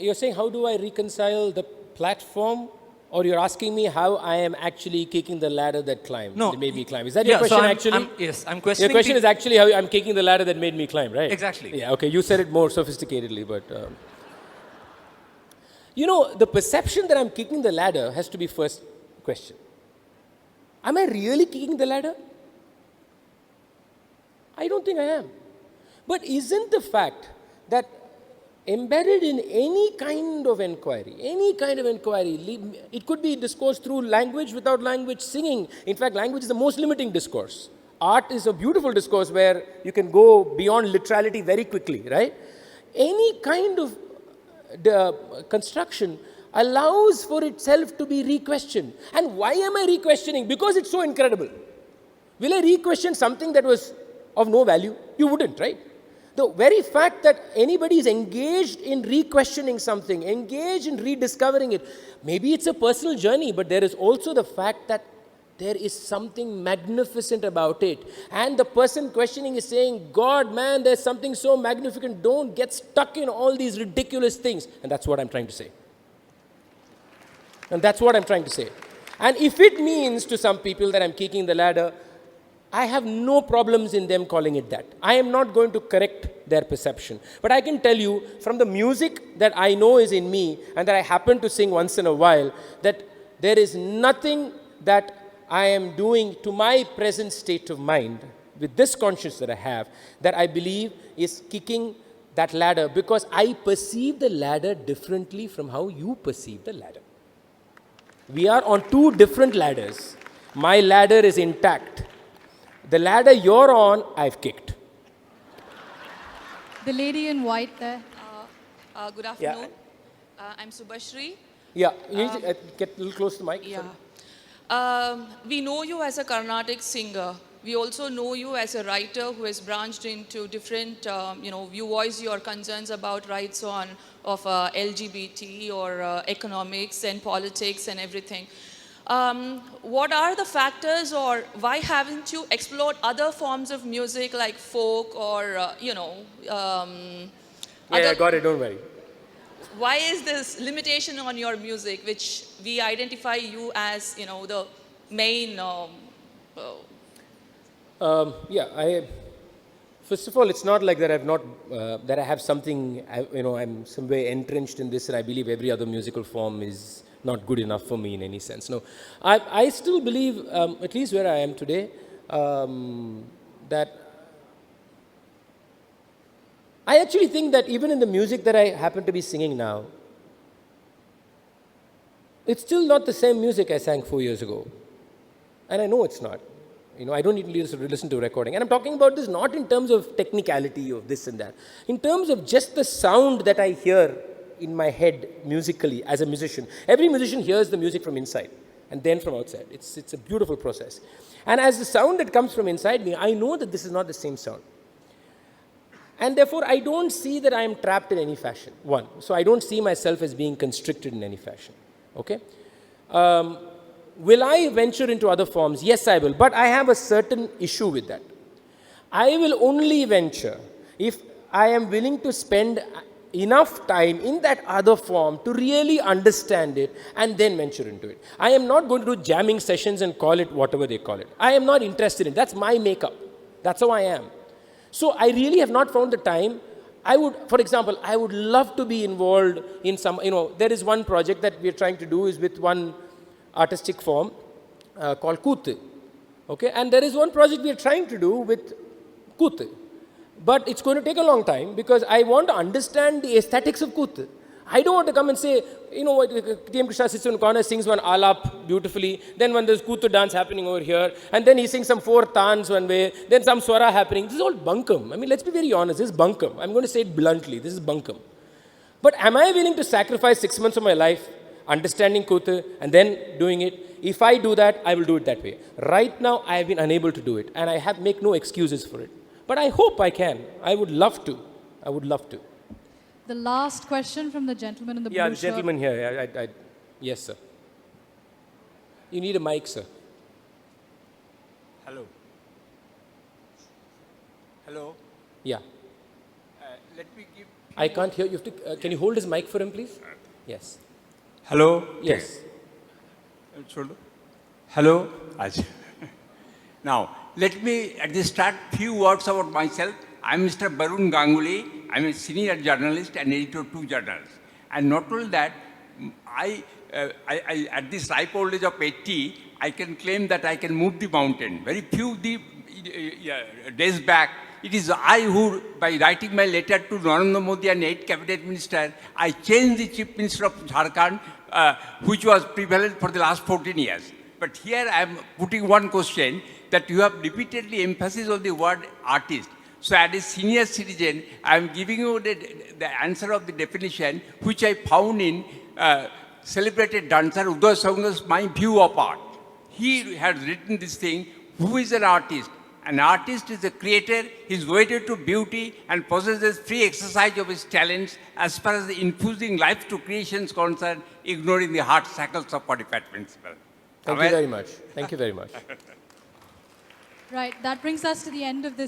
You're saying, how do I reconcile the platform? Or you're asking me how I am actually kicking the ladder that climbed, No. that made me climb. Is that your Yeah, so question I'm- actually? yes, I'm Your questioning question the- is actually how I'm kicking the ladder that made me climb, right? Exactly. Yeah, okay, you said it more sophisticatedly, but... the perception that I'm kicking the ladder has to be first question. Am I really kicking the ladder? I don't think I am. But isn't the fact that embedded in any kind of inquiry, it could be discourse through language, without language, singing. In fact, language is the most limiting discourse. Art is a beautiful discourse where you can go beyond literality very quickly, right? Any kind of construction allows for itself to be re-questioned. And why am I re-questioning? Because it's so incredible. Will I re-question something that was of no value? You wouldn't, right? The very fact that anybody is engaged in re-questioning something, engaged in rediscovering it, maybe it's a personal journey, but there is also the fact that there is something magnificent about it. And the person questioning is saying, God, man, there's something so magnificent. Don't get stuck in all these ridiculous things. And that's what I'm trying to say. And that's what I'm trying to say. And if it means to some people that I'm kicking the ladder, I have no problems in them calling it that. I am not going to correct their perception. But I can tell you from the music that I know is in me and that I happen to sing once in a while, that there is nothing that I am doing to my present state of mind with this conscience that I have that I believe is kicking that ladder, because I perceive the ladder differently from how you perceive the ladder. We are on two different ladders. My ladder is intact. The ladder you're on, I've kicked. The lady in white there. Good afternoon. I'm Subhashri. Yeah, you need to get a little close to the mic. Yeah. Sorry. We know you as a Carnatic singer. We also know you as a writer who has branched into different, you voice your concerns about rights of LGBT or economics and politics and everything. What are the factors, or why haven't you explored other forms of music like folk or, I got it, don't worry. Why is this limitation on your music, which we identify you as, the main... First of all, it's not like that that I have something, I'm some way entrenched in this and I believe every other musical form is not good enough for me in any sense. No, I still believe, at least where I am today, that I actually think that even in the music that I happen to be singing now, it's still not the same music I sang 4 years ago. And I know it's not. You know, I don't need to listen to a recording. And I'm talking about this not in terms of technicality of this and that. In terms of just the sound that I hear in my head musically as a musician. Every musician hears the music from inside and then from outside. It's a beautiful process. And as the sound that comes from inside me, I know that this is not the same sound. And therefore, I don't see that I am trapped in any fashion, one. So I don't see myself as being constricted in any fashion, okay? Will I venture into other forms? Yes, I will. But I have a certain issue with that. I will only venture if I am willing to spend enough time in that other form to really understand it and then venture into it. I am not going to do jamming sessions and call it whatever they call it. I am not interested in it. That's my makeup. That's how I am. So I really have not found the time. For example, I would love to be involved in some, there is one project that we are trying to do is with one artistic form called Kooth. Okay, and there is one project we are trying to do with Kooth. But it's going to take a long time because I want to understand the aesthetics of Kooth. I don't want to come and say, T.M. Krishna sits in the corner, sings one alap beautifully, then when there's Kooth dance happening over here, and then he sings some 4 tans one way, then some swara happening. This is all bunkum. I mean, let's be very honest, this is bunkum. I'm going to say it bluntly, this is bunkum. But am I willing to sacrifice 6 months of my life understanding Kooth and then doing it? If I do that, I will do it that way. Right now, I have been unable to do it, and I make no excuses for it. But I hope I can. I would love to. I would love to. The last question from the gentleman in the blue Yeah, the shirt. gentleman here. Yes, sir. You need a mic, sir. Hello. Hello. Yeah. Let me give. I can't hear you. Can you hold his mic for him, please? Yes. Hello. Yes. Hello. Now, let me at the start few words about myself. I'm Mr. Barun Ganguly. I'm a senior journalist and editor of 2 journals. And not only that, I at this ripe old age of 80, I can claim that I can move the mountain. Very few days back, it is I who, by writing my letter to Narendra Modi and 8 cabinet minister, I changed the chief minister of Jharkhand, which was prevalent for the last 14 years. But here I am putting one question that you have repeatedly emphasized on the word artist. So as a senior citizen, I am giving you the answer of the definition which I found in celebrated dancer Uday Shankara's My View of Art. He has written this thing, who is an artist? An artist is a creator, he is wedded to beauty and possesses free exercise of his talents as far as the infusing life to creation is concerned, ignoring the hard shackles of 45 principle. Thank you very much. Thank you very much. Right, that brings us to the end of this